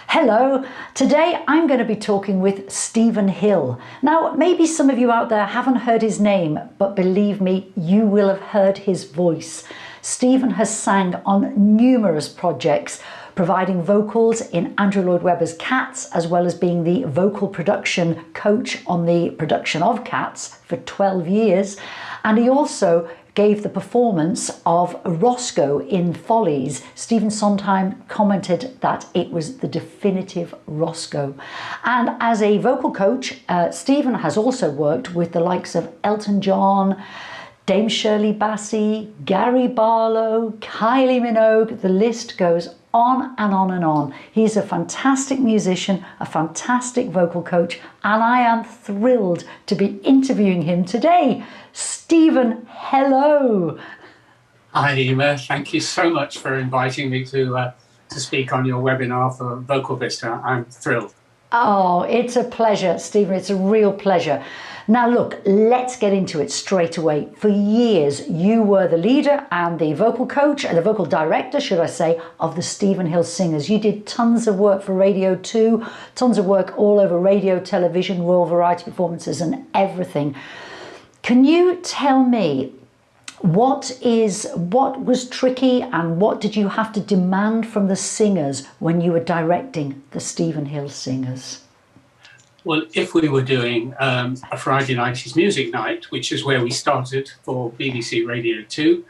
Hello, today I'm going to be talking with Stephen Hill. Now, maybe some of you out there haven't heard his name, but believe me, you will have heard his voice. Stephen has sang on numerous projects, providing vocals in Andrew Lloyd Webber's Cats, as well as being the vocal production coach on the production of Cats for 12 years. And he also gave the performance of Roscoe in Follies. Stephen Sondheim commented that it was the definitive Roscoe. And as a vocal coach, Stephen has also worked with the likes of Elton John, Dame Shirley Bassey, Gary Barlow, Kylie Minogue. The list goes on and on and on. He's a fantastic musician, a fantastic vocal coach, and I am thrilled to be interviewing him today. Stephen, hello. Hi, Emer. Thank you so much for inviting me to speak on your webinar for Vocal Vista. I'm thrilled. Oh, it's a pleasure, Stephen. It's a real pleasure. Now look, let's get into it straight away. For years, you were the leader and the vocal coach and the vocal director, should I say, of the Stephen Hill Singers. You did tons of work for Radio 2, tons of work all over radio, television, Royal Variety Performances and everything. Can you tell me what was tricky and what did you have to demand from the singers when you were directing the Stephen Hill Singers? Well, if we were doing a Friday night music night, which is where we started for BBC Radio 2,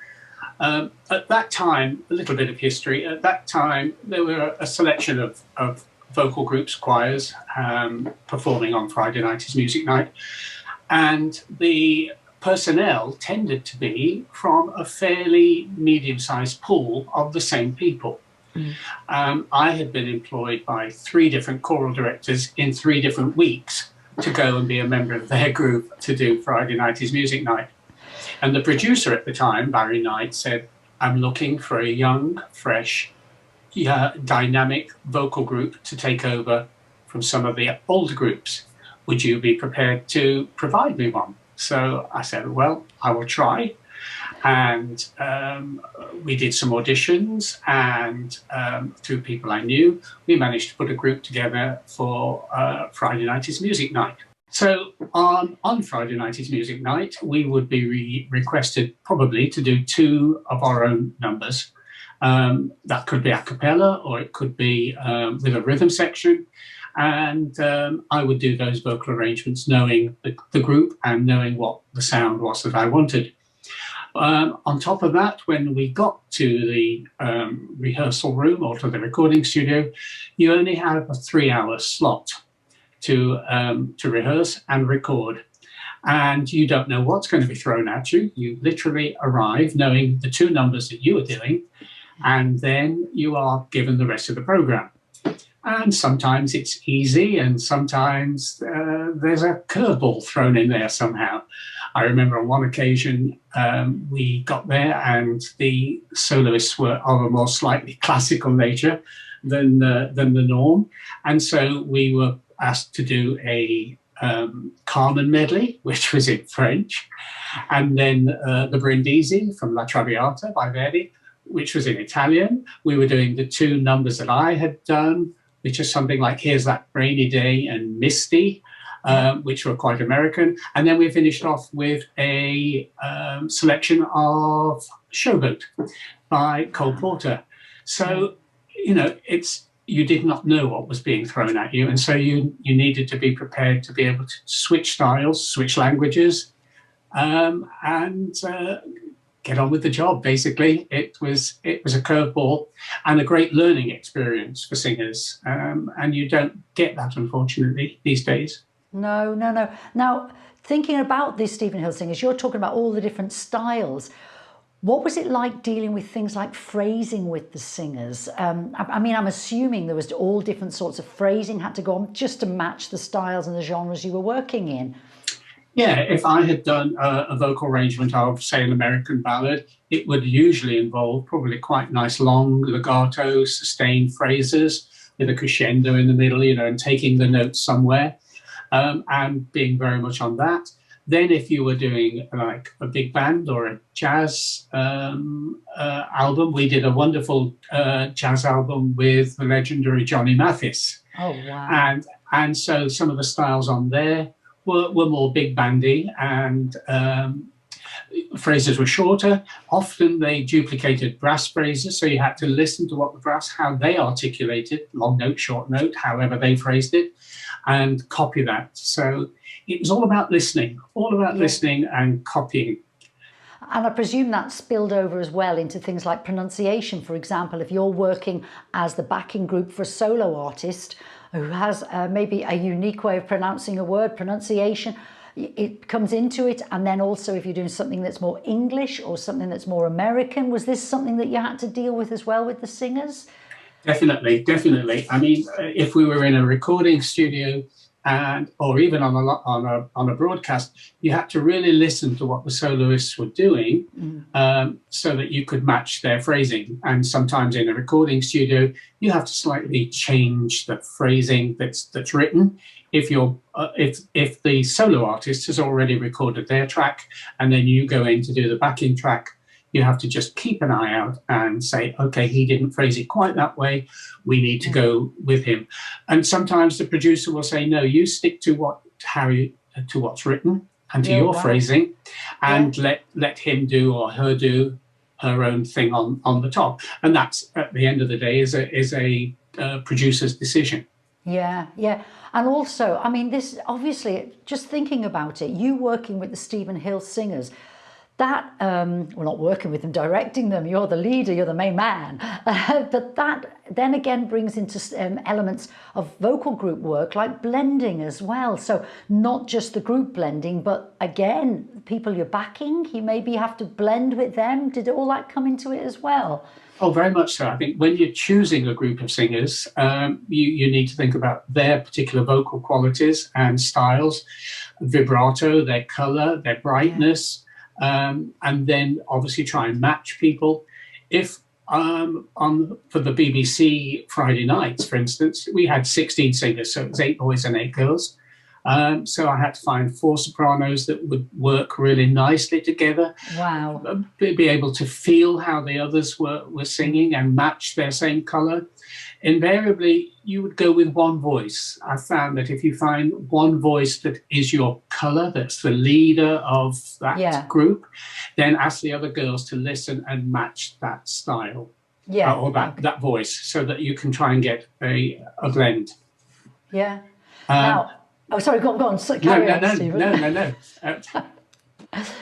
at that time, a little bit of history, at that time there were a selection of vocal groups, choirs, performing on Friday night music night, and the personnel tended to be from a fairly medium-sized pool of the same people. I had been employed by 3 different choral directors in 3 different weeks to go and be a member of their group to do Friday night music night. And the producer at the time, Barry Knight, said, I'm looking for a young, fresh, dynamic vocal group to take over from some of the older groups. Would you be prepared to provide me one? So I said, well, I will try. And we did some auditions, and through people I knew, we managed to put a group together for Friday night music night. So on Friday night music night, we would be requested probably to do 2 of our own numbers. That could be a cappella, or it could be with a rhythm section. And I would do those vocal arrangements knowing the group and knowing what the sound was that I wanted. On top of that, when we got to the rehearsal room or to the recording studio, you only have a 3-hour slot to rehearse and record. And you don't know what's going to be thrown at you. You literally arrive knowing the 2 numbers that you are doing, and then you are given the rest of the program. And sometimes it's easy, and sometimes there's a curveball thrown in there somehow. I remember on one occasion we got there and the soloists were of a more slightly classical nature than the norm. And so we were asked to do a Carmen medley, which was in French, and then the Brindisi from La Traviata by Verdi, which was in Italian. We were doing the 2 numbers that I had done, which is something like Here's That Rainy Day and Misty, which were quite American. And then we finished off with a selection of Showboat by Cole Porter. So, you know, you did not know what was being thrown at you. And so you needed to be prepared to be able to switch styles, switch languages, and get on with the job. Basically, it was a curveball and a great learning experience for singers, and you don't get that, unfortunately, these days. No. Now, thinking about these Stephen Hill Singers, you're talking about all the different styles. What was it like dealing with things like phrasing with the singers? I mean, I'm assuming there was all different sorts of phrasing had to go on just to match the styles and the genres you were working in. Yeah, if I had done a vocal arrangement of, say, an American ballad, it would usually involve probably quite nice long legato, sustained phrases with a crescendo in the middle, you know, and taking the notes somewhere, and being very much on that. Then if you were doing like a big band or a jazz album, we did a wonderful jazz album with the legendary Johnny Mathis. Oh, wow. And so some of the styles on there were more big bandy, and phrases were shorter. Often they duplicated brass phrases, so you had to listen to what the brass, how they articulated, long note, short note, however they phrased it, and copy that. So it was all about listening, listening and copying. And I presume that spilled over as well into things like pronunciation. For example, if you're working as the backing group for a solo artist who has maybe a unique way of pronouncing a word, pronunciation, it comes into it. And then also if you're doing something that's more English or something that's more American, was this something that you had to deal with as well with the singers? Definitely, definitely. I mean, if we were in a recording studio or even on a broadcast, you had to really listen to what the soloists were doing so that you could match their phrasing. And sometimes in a recording studio, you have to slightly change the phrasing that's written. If if the solo artist has already recorded their track and then you go in to do the backing track, you have to just keep an eye out and say, okay, he didn't phrase it quite that way. We need to go with him. And sometimes the producer will say, no, you stick to what's written and to your phrasing, and let him do or her do her own thing on the top. And that's, at the end of the day, is a producer's decision. Yeah, yeah. And also, I mean, this obviously, just thinking about it, you working with the Stephen Hill singers, that, well, not working with them, directing them, you're the leader, you're the main man. But that then again brings into elements of vocal group work, like blending as well. So not just the group blending, but again, people you're backing, you maybe have to blend with them. Did all that come into it as well? Oh, very much so. I think when you're choosing a group of singers, you need to think about their particular vocal qualities and styles, vibrato, their color, their brightness. And then obviously try and match people. If for the BBC Friday nights, for instance, we had 16 singers, so it was 8 boys and 8 girls. So I had to find 4 sopranos that would work really nicely together. Wow. Be able to feel how the others were singing and match their same color. Invariably, you would go with one voice. I found that if you find one voice that is your color, that's the leader of that group, then ask the other girls to listen and match that style or that voice, so that you can try and get a blend. Yeah. Now, oh, sorry, go on. Carry on, Stephen. No.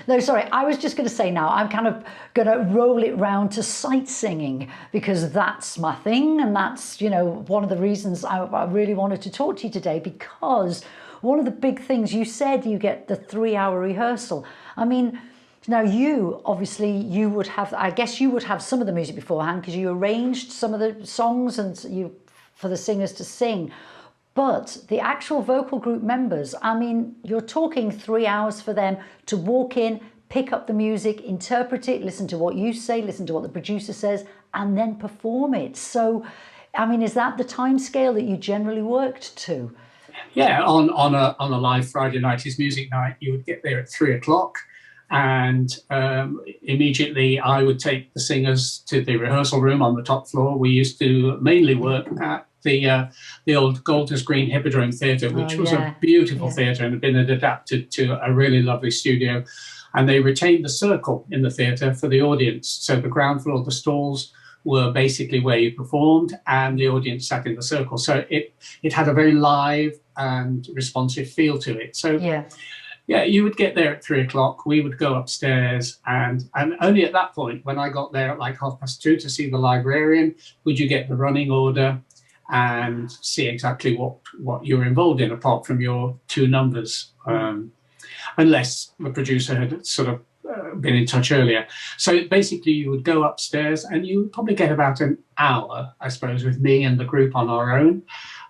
No, sorry, I was just going to say now, I'm kind of going to roll it round to sight singing, because that's my thing. And that's, you know, one of the reasons I really wanted to talk to you today, because one of the big things you said, you get the 3-hour rehearsal. I mean, now you, obviously, you would have, I guess you would have some of the music beforehand because you arranged some of the songs and for the singers to sing. But the actual vocal group members, I mean, you're talking 3 hours for them to walk in, pick up the music, interpret it, listen to what you say, listen to what the producer says, and then perform it. So, I mean, is that the time scale that you generally worked to? Yeah, on a live Friday night is music night, you would get there at 3 o'clock. And immediately I would take the singers to the rehearsal room on the top floor. We used to mainly work at the old Golders Green Hippodrome Theatre, which was a beautiful theatre and had been adapted to a really lovely studio. And they retained the circle in the theatre for the audience. So the ground floor, the stalls were basically where you performed, and the audience sat in the circle. So it had a very live and responsive feel to it. So yeah, you would get there at 3 o'clock. We would go upstairs, and only at that point, when I got there at like 2:30 to see the librarian, would you get the running order and see exactly what you're involved in, apart from your 2 numbers, unless the producer had sort of been in touch earlier. So basically you would go upstairs and you would probably get about an hour, I suppose, with me and the group on our own.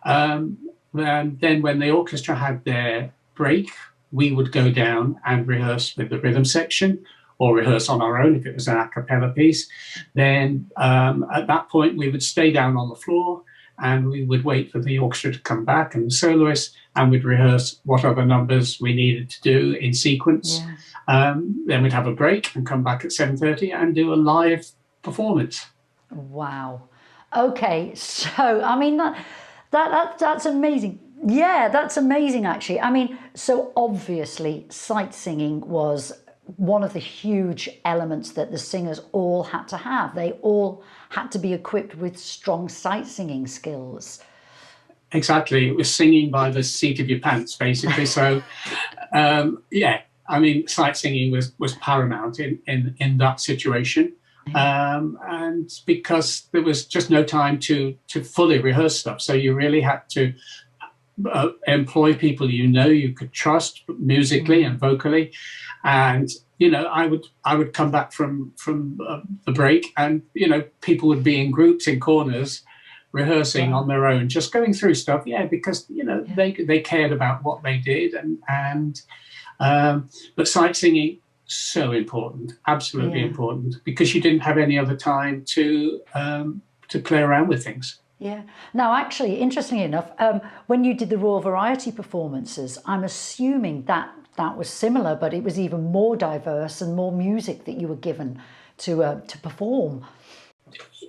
And then when the orchestra had their break, we would go down and rehearse with the rhythm section, or rehearse on our own if it was an a cappella piece. Then at that point we would stay down on the floor and we would wait for the orchestra to come back and the soloist, and we'd rehearse what other numbers we needed to do in sequence. Yeah. Then we'd have a break and come back at 7:30 and do a live performance. Wow. Okay, so I mean that's amazing. Yeah, that's amazing actually. I mean, so obviously sight singing was one of the huge elements that the singers all had to have. They all had to be equipped with strong sight singing skills. Exactly. It was singing by the seat of your pants, basically. So, yeah, I mean, sight singing was paramount in that situation. And because there was just no time to fully rehearse stuff. So you really had to employ people you could trust musically and vocally. And, you know, I would come back from the break, and, you know, people would be in groups in corners rehearsing on their own, just going through stuff. Yeah, because, you know, they cared about what they did. But sight singing, so important, absolutely important, because you didn't have any other time to play around with things. Yeah. Now, actually, interestingly enough, when you did the Royal Variety performances, I'm assuming that was similar, but it was even more diverse and more music that you were given to perform.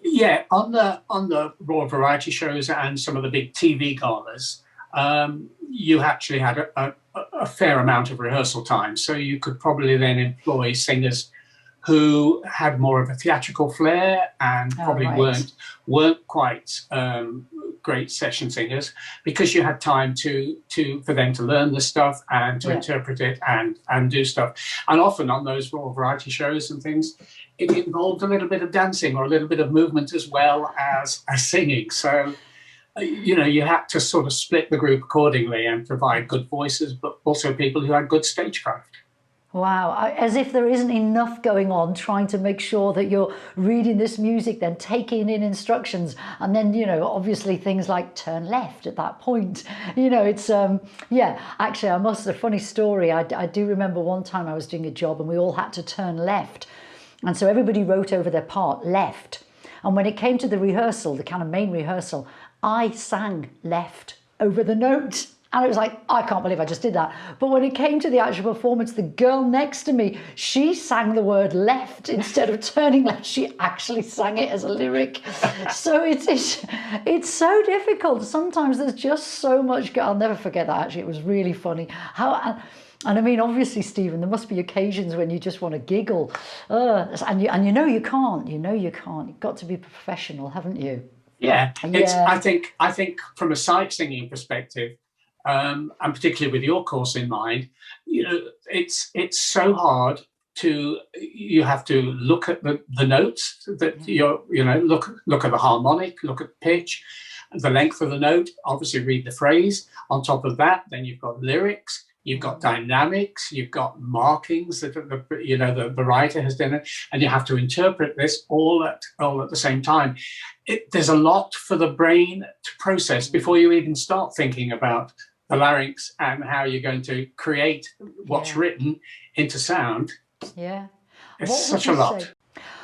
Yeah, on the Royal Variety shows and some of the big TV galas, you actually had a fair amount of rehearsal time, so you could probably then employ singers who had more of a theatrical flair and probably weren't quite great session singers, because you had time for them to learn the stuff and to interpret it and do stuff. And often on those Royal Variety shows and things, it involved a little bit of dancing or a little bit of movement as well as singing. So, you know, you had to sort of split the group accordingly and provide good voices, but also people who had good stagecraft. Wow, as if there isn't enough going on trying to make sure that you're reading this music, then taking in instructions, and then, you know, obviously things like turn left at that point. You know, it's, yeah, actually, a funny story. I do remember one time I was doing a job and we all had to turn left. And so everybody wrote over their part left. And when it came to the rehearsal, the kind of main rehearsal, I sang left over the note. And I was like, I can't believe I just did that. But when it came to the actual performance, the girl next to me, she sang the word left instead of turning left. She actually sang it as a lyric. So it's so difficult. Sometimes there's just so much. I'll never forget that, actually. It was really funny. And I mean, obviously, Stephen, there must be occasions when you just want to giggle. And you know you can't. You know you can't. You've got to be professional, haven't you? Yeah. I think from a sight singing perspective, and particularly with your course in mind, you know, it's so hard you have to look at the notes that you know, look at the harmonic, look at the pitch, the length of the note, obviously read the phrase. On top of that, then you've got lyrics, you've got dynamics, you've got markings that the writer has done, and you have to interpret this all at the same time. There's a lot for the brain to process before you even start thinking about the larynx and how you're going to create what's written into sound. Yeah. It's such a lot.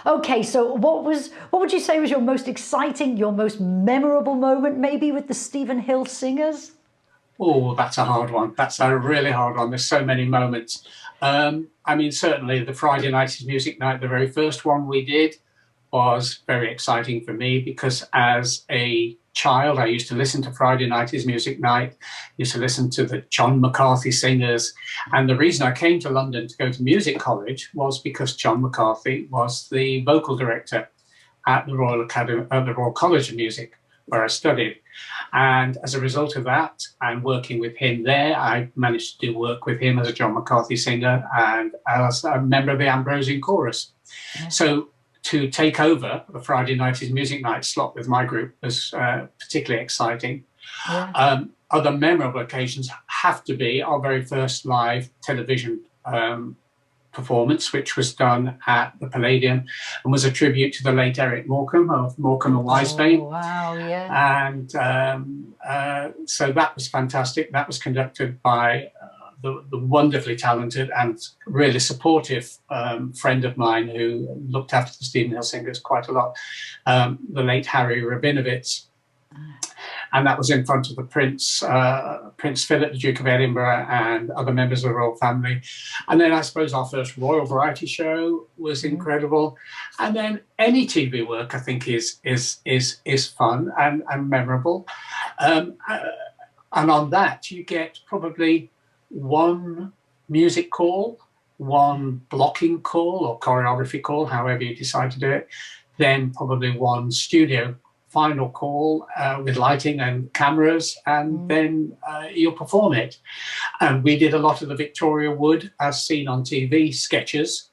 Okay, so what would you say was your most exciting, your most memorable moment maybe with the Stephen Hill singers? Oh, that's a hard one. That's a really hard one. There's so many moments. I mean, certainly the Friday Night Music Night, the very first one we did, was very exciting for me, because as a child, I used to listen to Friday Night Music Night, used to listen to the John McCarthy singers. And the reason I came to London to go to music college was because John McCarthy was the vocal director at the Royal College of Music, where I studied. And as a result of that, and working with him there, I managed to do work with him as a John McCarthy singer and as a member of the Ambrosian Chorus. Yeah. So to take over the Friday Night Music Night slot with my group was particularly exciting. Yeah. Other memorable occasions have to be our very first live television performance, which was done at the Palladium and was a tribute to the late Eric Morecambe of Morecambe and Wisebane. Oh, wow, yeah. And so that was fantastic. That was conducted by the wonderfully talented and really supportive friend of mine who looked after the Stephen Hill singers quite a lot, the late Harry Rabinovitz. And that was in front of the Prince, Prince Philip, the Duke of Edinburgh, and other members of the royal family. And then I suppose our first royal variety show was incredible. And then any TV work, I think, is fun and memorable. And on that, you get probably one music call, one blocking call or choreography call, however you decide to do it, then probably one studio final call with lighting and cameras, and then you'll perform it. And we did a lot of the Victoria Wood, as seen on TV, sketches,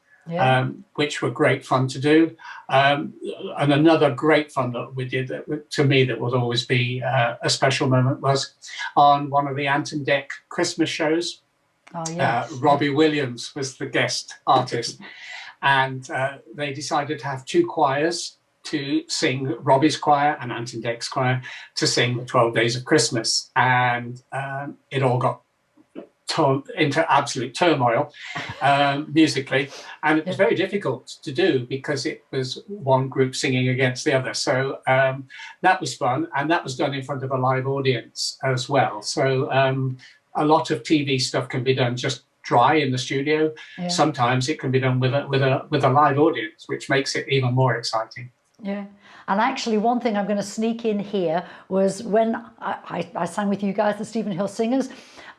which were great fun to do. And another great fun that we did, that to me that would always be a special moment, was on one of the Anton Deck Christmas shows. Oh, yes. Robbie Williams was the guest artist, and they decided to have two choirs to sing, Robbie's choir and Anton Deck's choir, to sing the 12 Days of Christmas. And it all got into absolute turmoil musically. And it was very difficult to do because it was one group singing against the other. So that was fun. And that was done in front of a live audience as well. So a lot of TV stuff can be done just dry in the studio. Yeah. Sometimes it can be done with a live audience, which makes it even more exciting. Yeah, and actually one thing I'm going to sneak in here was when I sang with you guys, the Stephen Hill Singers,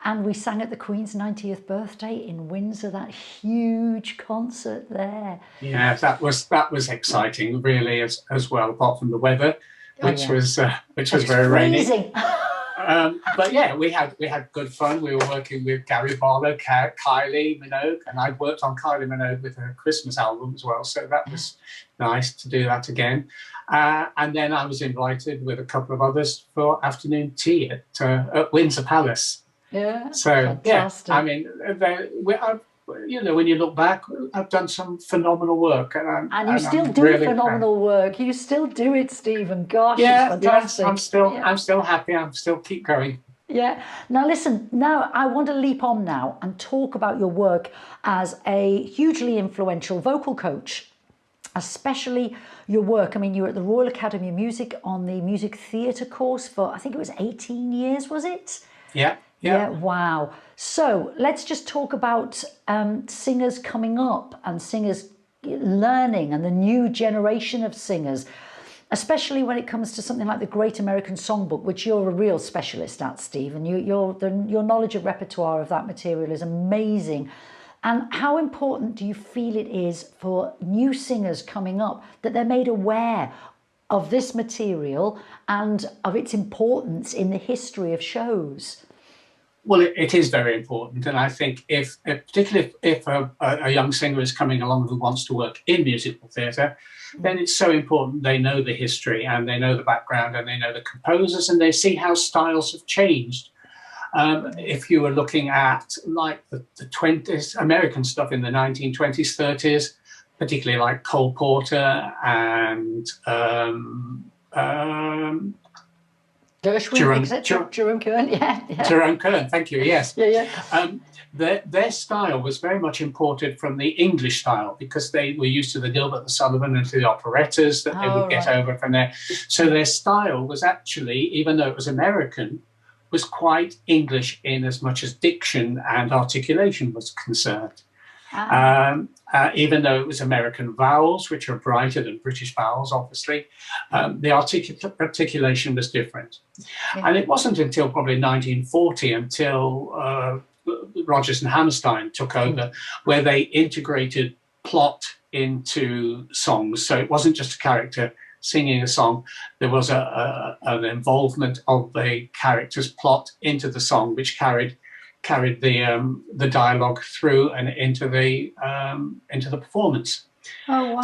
and we sang at the Queen's 90th birthday in Windsor, that huge concert there. Yeah, that was exciting, really, as well, apart from the weather, which was very rainy. But yeah, we had good fun. We were working with Gary Barlow, Kylie Minogue, and I'd worked on Kylie Minogue with her Christmas album as well, so that was nice to do that again. And then I was invited with a couple of others for afternoon tea at Windsor Palace. Yeah, so fantastic. Yeah, I mean, when you look back, I've done some phenomenal work, and you still do really phenomenal work. You still do it, Stephen. Gosh, it's fantastic. Yes, I'm still happy. I'm still keep going. Yeah. Now listen. Now I want to leap on now and talk about your work as a hugely influential vocal coach, especially your work. I mean, you were at the Royal Academy of Music on the music theatre course for, I think it was 18 years, was it? Yeah. Yeah, wow. So let's just talk about singers coming up and singers learning and the new generation of singers, especially when it comes to something like the Great American Songbook, which you're a real specialist at, Steve, and your knowledge of repertoire of that material is amazing. And how important do you feel it is for new singers coming up that they're made aware of this material and of its importance in the history of shows? Well, it is very important, and I think particularly if a young singer is coming along who wants to work in musical theatre, then it's so important they know the history and they know the background and they know the composers and they see how styles have changed. If you were looking at like the 20s, American stuff in the 1920s, 30s, particularly like Cole Porter and Gershwin, Jerome Kern, yeah. Jerome Kern, thank you, yes. Their style was very much imported from the English style because they were used to the Gilbert, the Sullivan, and to the operettas that they would get over from there. So their style was actually, even though it was American, was quite English in as much as diction and articulation was concerned. Even though it was American vowels, which are brighter than British vowels, obviously, the articulation was different. Yeah. And it wasn't until probably 1940 until Rodgers and Hammerstein took over, where they integrated plot into songs. So it wasn't just a character singing a song. There was an involvement of the character's plot into the song, which carried the dialogue through and into the performance. Oh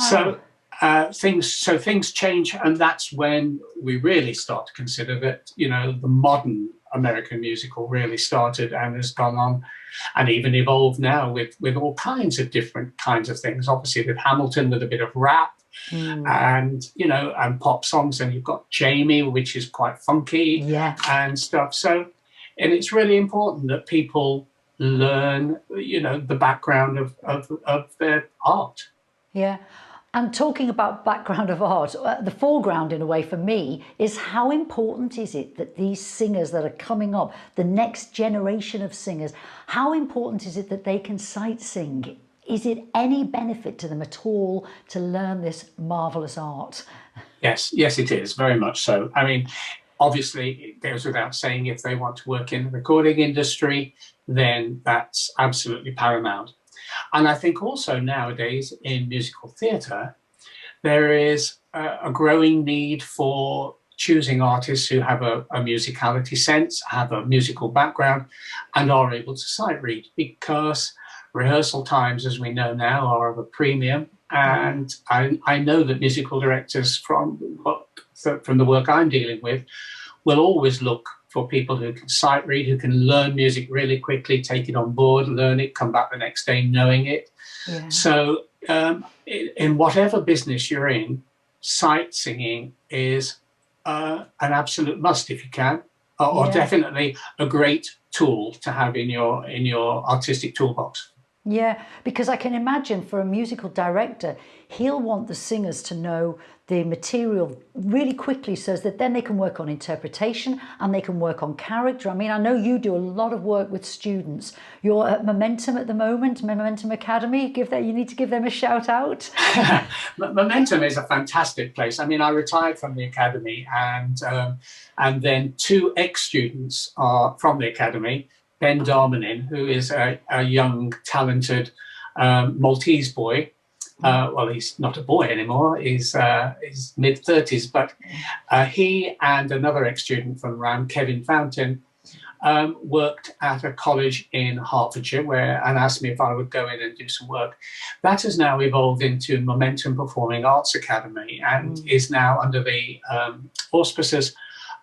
wow! So things change, and that's when we really start to consider that the modern American musical really started and has gone on, and even evolved now with all kinds of different kinds of things. Obviously, with Hamilton, with a bit of rap. And pop songs, and you've got Jamie, which is quite funky, and stuff. So. And it's really important that people learn, the background of their art. Yeah. And talking about background of art, the foreground in a way for me is how important is it that these singers that are coming up, the next generation of singers, how important is it that they can sight sing? Is it any benefit to them at all to learn this marvellous art? Yes, yes, it is, very much so. I mean, obviously, it goes without saying, if they want to work in the recording industry, then that's absolutely paramount. And I think also nowadays in musical theatre, there is a growing need for choosing artists who have a musicality sense, have a musical background, and are able to sight read, because rehearsal times, as we know now, are of a premium. And I know that musical directors, from the work I'm dealing with, will always look for people who can sight read, who can learn music really quickly, take it on board, learn it, come back the next day knowing it. Yeah. So in whatever business you're in, sight singing is an absolute must if you can, or definitely a great tool to have in your artistic toolbox. Yeah, because I can imagine for a musical director, he'll want the singers to know the material really quickly so that then they can work on interpretation and they can work on character. I mean, I know you do a lot of work with students. You're at Momentum at the moment, Momentum Academy. You need to give them a shout out. Momentum is a fantastic place. I mean, I retired from the academy, and then 2 ex-students are from the academy. Ben Darmanin, who is a young, talented Maltese boy. Well, he's not a boy anymore. He's mid-30s, but he and another ex-student from RAM, Kevin Fountain, worked at a college in Hertfordshire and asked me if I would go in and do some work. That has now evolved into Momentum Performing Arts Academy and is now under the auspices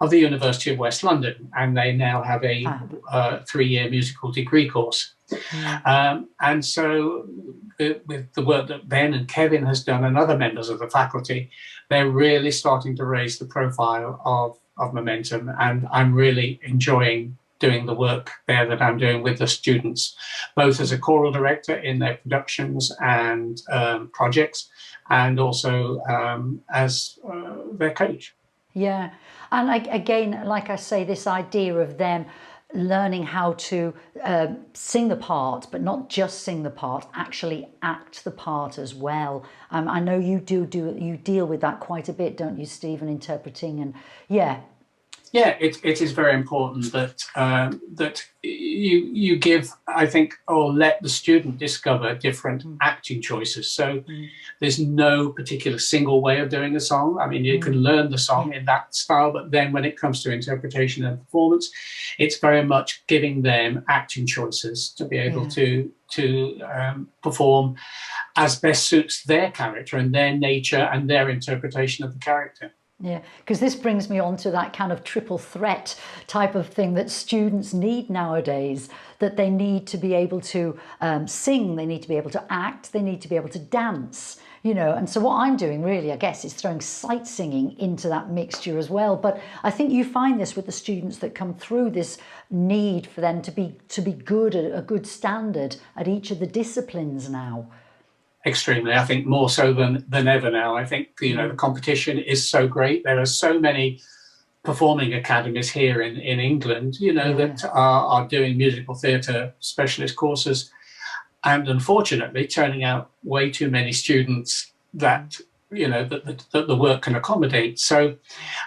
of the University of West London, and they now have a 3-year musical degree course. And so with the work that Ben and Kevin has done and other members of the faculty, they're really starting to raise the profile of Momentum, and I'm really enjoying doing the work there that I'm doing with the students, both as a choral director in their productions and projects, and also as their coach. Yeah, and again, like I say, this idea of them learning how to sing the part, but not just sing the part, actually act the part as well. I know you you deal with that quite a bit, don't you, Stephen, interpreting and Yeah, it is very important that that you give, I think, or let the student discover different acting choices. So there's no particular single way of doing a song. I mean, you can learn the song in that style, but then when it comes to interpretation and performance, it's very much giving them acting choices to be able to perform as best suits their character and their nature and their interpretation of the character. Yeah, because this brings me on to that kind of triple threat type of thing that students need nowadays, that they need to be able to sing, they need to be able to act, they need to be able to dance, you know. And so what I'm doing really, I guess, is throwing sight singing into that mixture as well. But I think you find this with the students that come through, this need for them to be good at a good standard at each of the disciplines now. Extremely. I think more so than ever now. I think, you know, the competition is so great. There are so many performing academies here in England, you know, that are doing musical theatre specialist courses, and unfortunately turning out way too many students that, you know, that the work can accommodate. So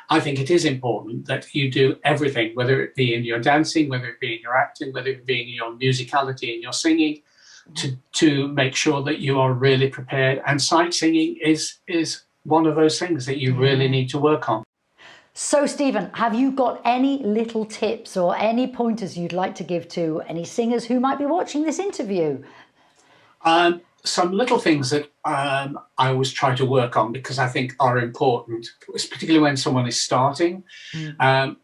I think it is important that you do everything, whether it be in your dancing, whether it be in your acting, whether it be in your musicality and your singing, to make sure that you are really prepared. And sight singing is one of those things that you really need to work on. So, Stephen, have you got any little tips or any pointers you'd like to give to any singers who might be watching this interview? Some little things that I always try to work on, because I think are important, particularly when someone is starting,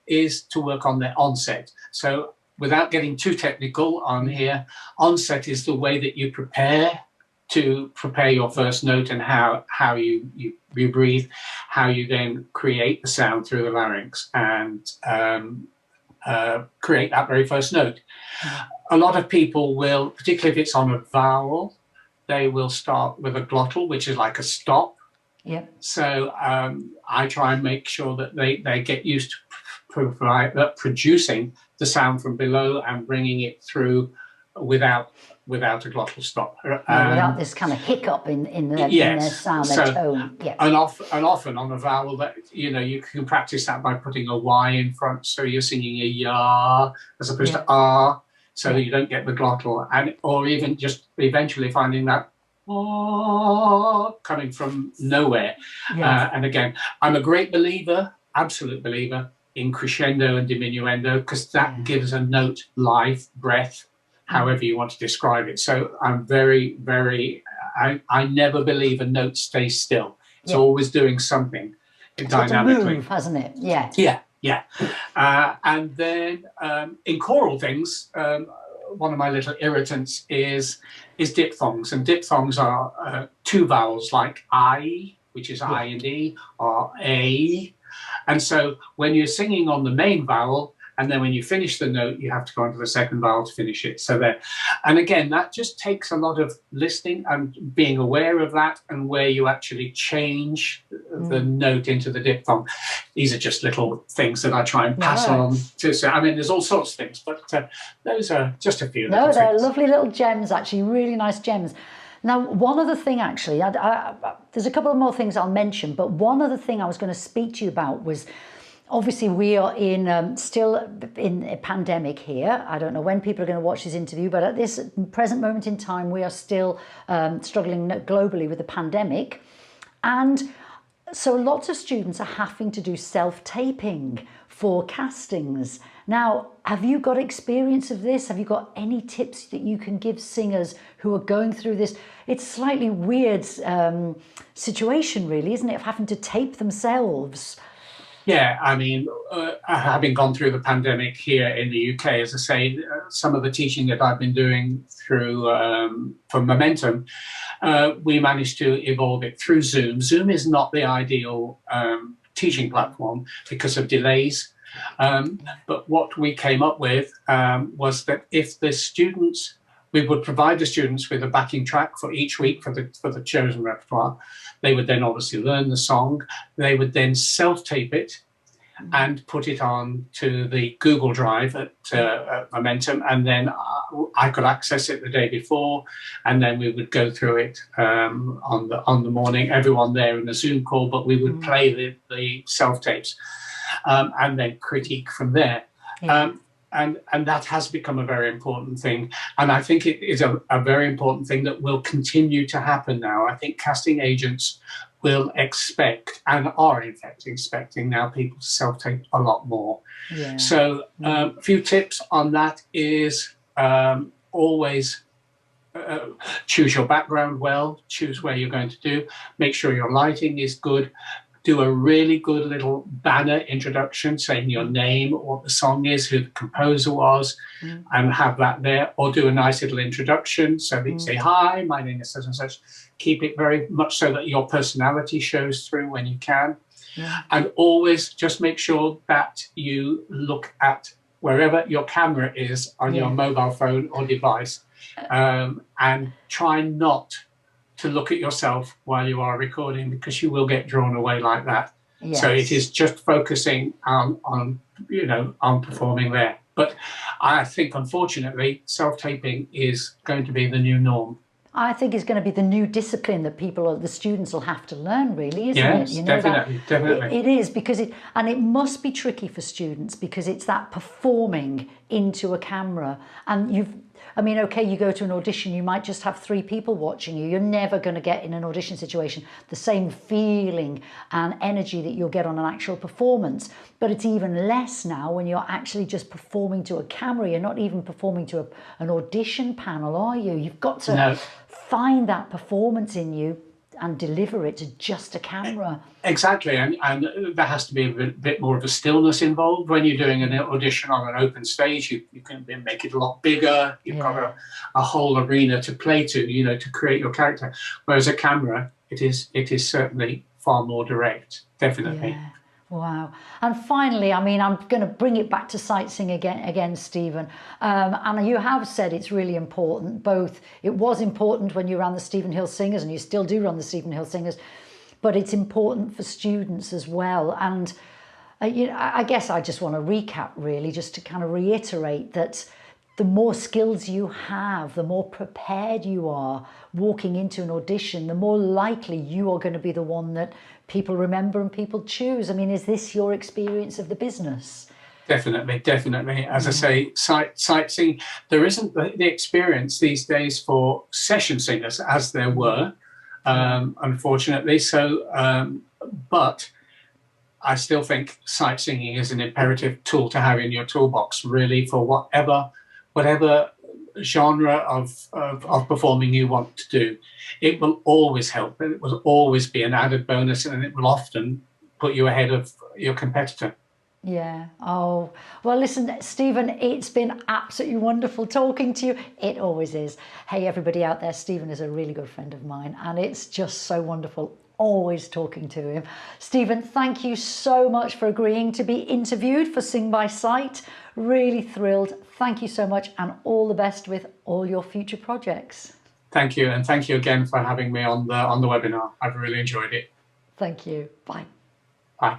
is to work on their onset. So without getting too technical on here, onset is the way that you prepare your first note and how you breathe, how you then create the sound through the larynx and create that very first note. A lot of people will, particularly if it's on a vowel, they will start with a glottal, which is like a stop. Yeah. So I try and make sure that they get used to producing the sound from below and bringing it through without a glottal stop. Without this kind of hiccup in their sound, their tone. Yeah. And often on a vowel that, you know, you can practice that by putting a Y in front. So you're singing a ya as opposed to ah, so you don't get the glottal, or even just eventually finding that coming from nowhere. Yes. And again, I'm a great believer, absolute believer, in crescendo and diminuendo, because that gives a note life, breath, however you want to describe it. So I'm very, very, I never believe a note stays still. It's always doing something dynamically. Move, hasn't it? Yeah. Yeah, yeah. And then in choral things, one of my little irritants is diphthongs. And diphthongs are two vowels like I, which is I and E, or A. And so when you're singing on the main vowel, and then when you finish the note, you have to go on to the second vowel to finish it. So there, and again, that just takes a lot of listening and being aware of that, and where you actually change the note into the diphthong. These are just little things that I try and pass on to. So, I mean, there's all sorts of things, but those are just a few. No, they're lovely little gems, actually, really nice gems. Now, one other thing, actually, there's a couple of more things I'll mention, but one other thing I was going to speak to you about was, obviously, we are still in a pandemic here. I don't know when people are going to watch this interview, but at this present moment in time, we are still struggling globally with the pandemic. And so lots of students are having to do self-taping for castings. Now, have you got experience of this? Have you got any tips that you can give singers who are going through this? It's a slightly weird situation, really, isn't it, of having to tape themselves? Yeah, I mean, having gone through the pandemic here in the UK, as I say, some of the teaching that I've been doing through for Momentum, we managed to evolve it through Zoom. Zoom is not the ideal teaching platform because of delays. But what we came up with was that if the students, we would provide the students with a backing track for each week for the chosen repertoire. They would then obviously learn the song. They would then self-tape it and put it on to the Google Drive at Momentum, and then I could access it the day before, and then we would go through it on the morning. Everyone there in the Zoom call, but we would play the self-tapes and then critique from there. Yeah. And that has become a very important thing. And I think it is a very important thing that will continue to happen now. I think casting agents will expect, and are in fact expecting now, people to self-tape a lot more. Yeah. So a few tips on that is always choose your background well, choose where you're going to do, make sure your lighting is good. Do a really good little banner introduction saying your name, what the song is, who the composer was, and have that there. Or do a nice little introduction so that you say, hi, my name is such and such. Keep it very much so that your personality shows through when you can. Yeah. And always just make sure that you look at wherever your camera is on your mobile phone or device, and try not to look at yourself while you are recording, because you will get drawn away like that. Yes. So it is just focusing on performing there. But I think, unfortunately, self-taping is going to be the new norm. I think it's going to be the new discipline that the students will have to learn, really, isn't it? You know, definitely. It is, because it must be tricky for students, because it's that performing into a camera. And you go to an audition, you might just have 3 people watching you. You're never going to get, in an audition situation, the same feeling and energy that you'll get on an actual performance. But it's even less now when you're actually just performing to a camera. You're not even performing to an audition panel, are you? You've got to find that performance in you and deliver it to just a camera. Exactly, and there has to be a bit more of a stillness involved. When you're doing an audition on an open stage, you can make it a lot bigger. You've got a whole arena to play to, to create your character. Whereas a camera, it is certainly far more direct, definitely. Yeah. Wow. And finally, I mean, I'm going to bring it back to sightseeing again, Stephen. And you have said it's really important. Both, it was important when you ran the Stephen Hill Singers, and you still do run the Stephen Hill Singers, but it's important for students as well. And you know, I guess I just want to recap, really, just to kind of reiterate that the more skills you have, the more prepared you are walking into an audition, the more likely you are going to be the one that people remember and people choose. I mean, is this your experience of the business? Definitely, definitely. As I say, sightseeing, there isn't the experience these days for session singers as there were, unfortunately. So, but I still think sightseeing is an imperative tool to have in your toolbox, really, for whatever genre of performing you want to do. It will always help, and it will always be an added bonus, and it will often put you ahead of your competitor. Yeah. Oh, well, listen, Stephen, it's been absolutely wonderful talking to you. It always is. Hey, everybody out there, Stephen is a really good friend of mine, and it's just so wonderful always talking to him. Stephen, thank you so much for agreeing to be interviewed for Sing by Sight. Really thrilled. Thank you so much, and all the best with all your future projects. Thank you, and thank you again for having me on the webinar. I've really enjoyed it. Thank you. Bye. Bye.